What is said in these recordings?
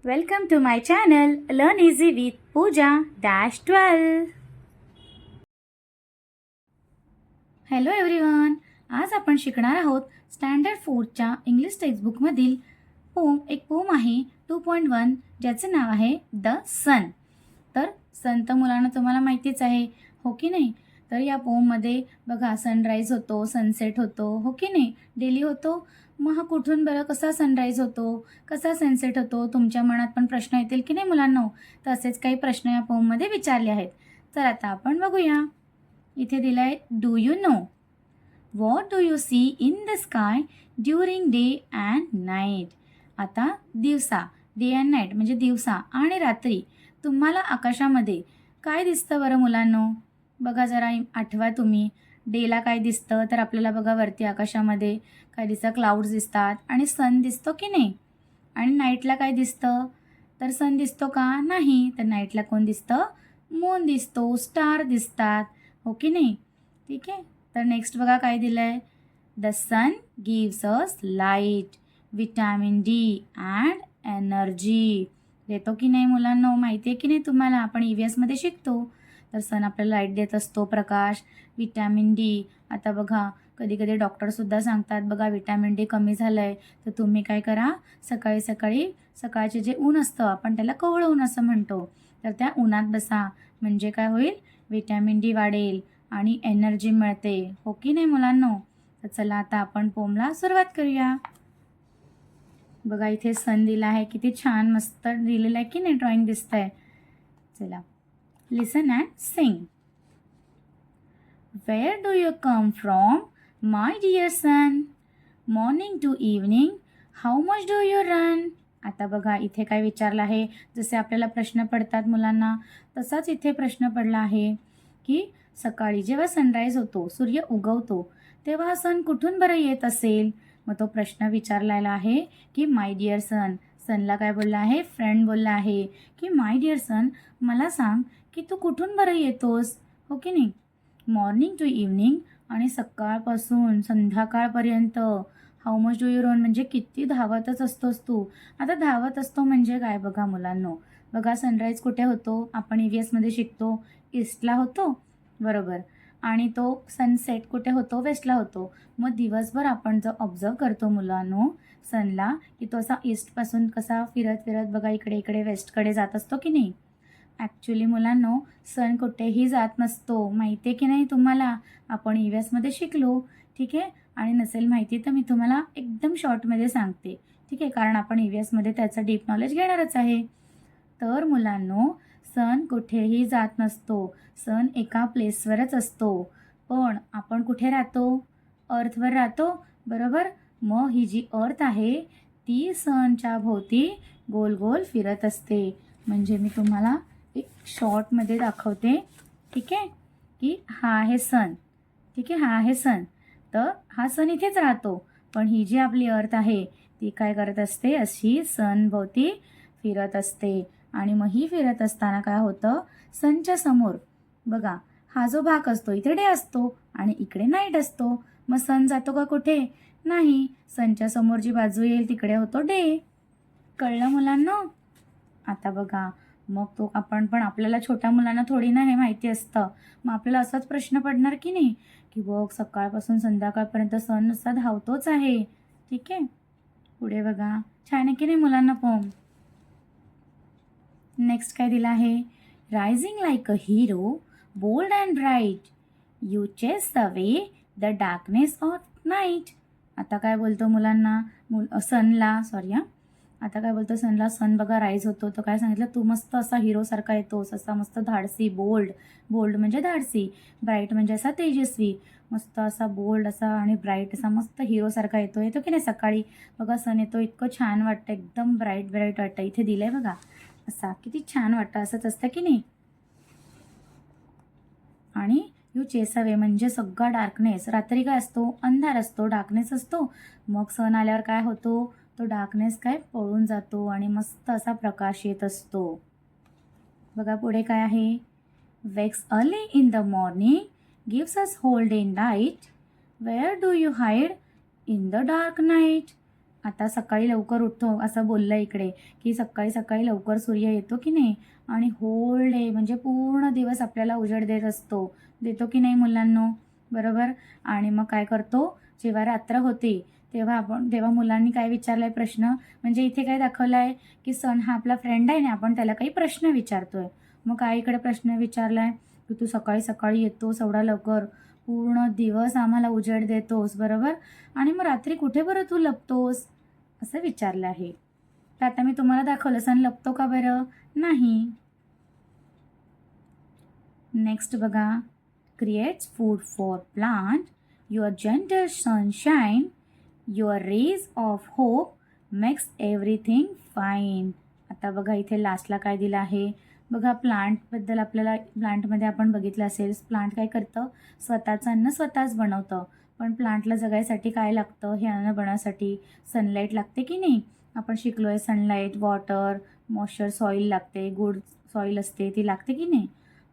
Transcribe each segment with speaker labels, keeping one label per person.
Speaker 1: Welcome to my channel Learn Easy with Pooja-12. Hello everyone, आज आपण शिकणार आहोत स्टँडर्ड 4च्या इंग्लिश टेक्स्टबुकमधील एक पोम आहे 2.1 ज्याचे नाव आहे द सन. तर सन तर मुलांना तुम्हाला माहितीच आहे, हो की नाही. तर या पोममध्ये बघा सनराईज होतो, सनसेट होतो, हो की नाही, डेली होतो. मग हा कुठून बरं कसा सनराईज होतो, कसा सनसेट होतो, तुमच्या मनात पण प्रश्न येतील की नाही मुलांनो. तसेच काही प्रश्न या पोममध्ये विचारले आहेत. तर आता आपण बघूया. इथे दिलं आहे do you know what do you see in the sky during day and night. आता दिवसा, डे अँड नाईट म्हणजे दिवसा आणि रात्री तुम्हाला आकाशामध्ये काय दिसतं बरं मुलांनो. बघा जरा आठवा तुम्ही. डेला काय दिसतं तर आपल्याला बघा वरती आकाशामध्ये काय दिसतं, क्लाउड्स दिसतात आणि सन दिसतो की नाही. आणि नाईटला काय दिसतं तर सन दिसतो का नाही. तर नाईटला कोण दिसतं, मून दिसतो, स्टार दिसतात, हो की नाही. ठीक आहे. तर नेक्स्ट बघा काय दिलं आहे. The sun gives us light, vitamin D and energy. देतो की नाही मुलांनो, माहिती आहे की नाही तुम्हाला, आपण EVSमध्ये शिकतो. तर सन आपल्याला लाईट देत असतो, प्रकाश, विटॅमिन डी. आता बघा कधी कधी डॉक्टरसुद्धा सांगतात बघा विटॅमिन डी कमी झालं आहे तर तुम्ही काय करा, सकाळी सकाळी सकाळचे जे ऊन असतं आपण त्याला कोवळं ऊन असं म्हणतो, तर त्या उन्हात बसा म्हणजे काय होईल, विटॅमिन डी वाढेल आणि एनर्जी मिळते, हो की नाही मुलांनो. तर चला आता आपण पोमला सुरुवात करूया. बघा इथे सन दिला आहे, किती छान मस्त दिलेलं आहे की नाही, ड्रॉइंग दिसतंय. चला listen and sing. Where do you come from, my dear son? Morning to evening, how much do you run? आता बघा इथे काय विचारलं आहे, जसे आपल्याला प्रश्न पडतात मुलांना तसाच इथे प्रश्न पडला आहे की सकाळी जेव्हा सनराईज होतो, सूर्य उगवतो, तेव्हा सन कुठून बरं येत असेल. मग तो प्रश्न विचारलेला आहे की माय डिअर सन. सनला काय बोलला आहे, फ्रेंड बोलला आहे की माय डिअर सन मला सांग की तू कुठून बरं येतोस, हो की नाही. मॉर्निंग टू इव्हनिंग आणि सकाळपासून संध्याकाळपर्यंत. How much do you run म्हणजे किती धावतच असतोस तू. आता धावत असतो म्हणजे काय बघा मुलांनो. बघा सनराईज कुठे होतो, आपण EVSमध्ये शिकतो, ईस्टला होतो बरोबर. आणि तो सनसेट कुठे होतो, वेस्टला होतो. मग दिवसभर आपण जो ऑब्झर्व करतो मुलांनो सनला, की तो असा ईस्टपासून कसा फिरत फिरत बघा इकडे इकडे वेस्टकडे जात असतो की नाही. ॲक्च्युली मुलांनो सन कुठेही जात नसतो, माहिती आहे की नाही तुम्हाला, आपण EVSमध्ये शिकलो. ठीक आहे. आणि नसेल माहिती तर मी तुम्हाला एकदम शॉर्टमध्ये सांगते, ठीक आहे, कारण आपण EVSमध्ये त्याचं डीप नॉलेज घेणारच आहे. तर मुलांनो सन कुठेही जात नसतो, सन एका प्लेसवरच असतो. पण आपण कुठे राहतो, अर्थवर राहतो बरोबर. मग ही जी अर्थ आहे ती सनच्या भोवती गोल गोल फिरत असते. म्हणजे मी तुम्हाला एक शॉर्टमध्ये दाखवते, ठीक आहे, की हा आहे सन. ठीक आहे, हा आहे सन. तर हा सन इथेच राहतो, पण ही जी आपली अर्थ आहे ती काय करत असते, अशी सन भोवती फिरत असते. आणि मग ही फिरत असताना काय होतं, सनच्या समोर बघा हा जो भाग असतो इथे डे असतो आणि इकडे नाईट असतो. मग सन जातो का कुठे, नाही. सनच्या समोर जी बाजू येईल तिकडे होतो डे. कळलं मुलांना. आता बघा मग तो आपण पण आपल्याला छोट्या मुलांना थोडी ना हे माहिती असतं. मग आपल्याला असाच प्रश्न पडणार की नाही, की बघ सकाळपासून संध्याकाळपर्यंत सन नुसता धावतोच आहे. ठीक आहे. पुढे बघा छान आहे की नाही मुलांना पोम. नेक्स्ट काय दिलं आहे, rising like a hero, bold and bright, you chase away the darkness of night. आता काय बोलतो मुलांना, सनला सॉरी आता काय बोलतो सनला, सन बघा राईज होतो तो काय सांगितलं, तू मस्त असा हिरोसारखा येतोस, असा मस्त धाडसी, बोल्ड, बोल्ड म्हणजे धाडसी, ब्राईट म्हणजे असा तेजस्वी, मस्त असा बोल्ड असा आणि ब्राईट असा मस्त हिरोसारखा येतो की नाही. सकाळी बघा सन येतो, इतकं छान वाटतं, एकदम ब्राईट ब्राईट वाटतं. इथे दिलंय बघा असा, किती छान वाटतं, असंच असतं की नाही. आणि यू चेस अवे म्हणजे सगळा डार्कनेस, रात्री काय असतो, अंधार असतो, डार्कनेस असतो. मग सन आल्यावर काय होतो, तो डार्कनेस काय पळून जातो आणि मस्त असा प्रकाश येत असतो. बघा पुढे काय आहे, wakes early in the morning, gives us whole day night, where do you hide in the dark night. आता सकाळी लवकर उठतो असं बोललं इकडे, की सकाळी सकाळी लवकर सूर्य येतो की नाही आणि होल डे म्हणजे पूर्ण दिवस आपल्याला उजेड देत असतो. देतो की नाही मुलांनो? बरोबर. आणि मग काय करतो, जेव्हा रात्र होते तेव्हा मुलांनी काय विचारलाय प्रश्न, म्हणजे इथे काय दाखवलं आहे, की सन हा आपला फ्रेंड आहे आणि आपण त्याला काही प्रश्न विचारतोय. मग काय इकडे प्रश्न विचारलाय, की तू सकाळी सकाळी येतोस एवढा लवकर, पूर्ण दिवस आम्हाला उजेड देतोस, बरोबर, आणि मग रात्री कुठे बरं तू लपतोस? असं विचारलं आहे. तर आता मी तुम्हाला दाखवलं सन लपतो का बरं? नाही. नेक्स्ट बघा, creates food for plant, your gentle sunshine, your rays of hope makes everything fine. आता बघा इथे लास्टला काय दिलं आहे बघा, प्लांटबद्दल आपल्याला प्लांटमध्ये आपण बघितलं असेल, प्लांट काय करतं, स्वतःचं अन्न स्वतःच बनवतं. पण प्लांटला जगायसाठी काय लागतं, हे अन्न बनवण्यासाठी सनलाईट लागते की नाही? आपण शिकलो आहे सनलाईट, वॉटर, मॉइश्चर, सॉईल लागते, गुड सॉईल असते ती लागते की नाही?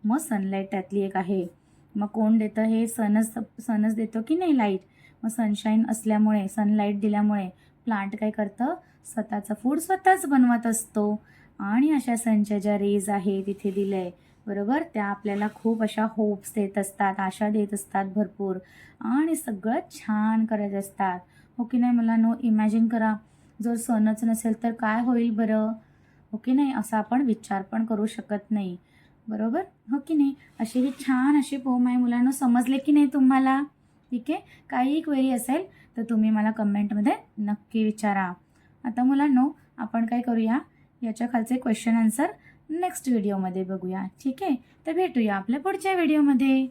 Speaker 1: मग सनलाईट त्यातली एक आहे. मग कोण देतं हे? सनच देतो की नाही लाईट. मग सनशाईन असल्यामुळे, सनलाईट दिल्यामुळे प्लांट काय करतं, स्वतःचं फूड स्वतःच बनवत असतो. आणि अशा सनच्या ज्या रेज आहे तिथे दिलं आहे बरोबर, त्या आपल्याला खूप अशा होप्स देत असतात, आशा देत असतात भरपूर, आणि सगळं छान करत असतात. हो की नाही मुलांनो? इमॅजिन करा, जर सनच नसेल तर काय होईल बरं? हो की नाही? असा आपण विचार पण करू शकत नाही, बरोबर, हो की नाही? अशी ही छान अशी पोम आहे मुलांनो. समजले की नाही तुम्हाला? ठीक आहे. काही क्वेरी असेल तर तुम्ही मला कमेंटमध्ये नक्की विचारा. आता मुलांनो, आपण काय करूया, याच्या खालचे क्वेश्चन आन्सर नेक्स्ट व्हिडिओमध्ये बघूया. ठीक आहे. तर भेटूया आपल्या पुढच्या व्हिडिओमध्ये.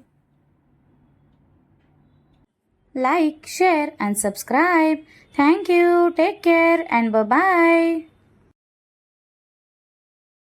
Speaker 1: Like, share and subscribe. Thank you. Take care and bye.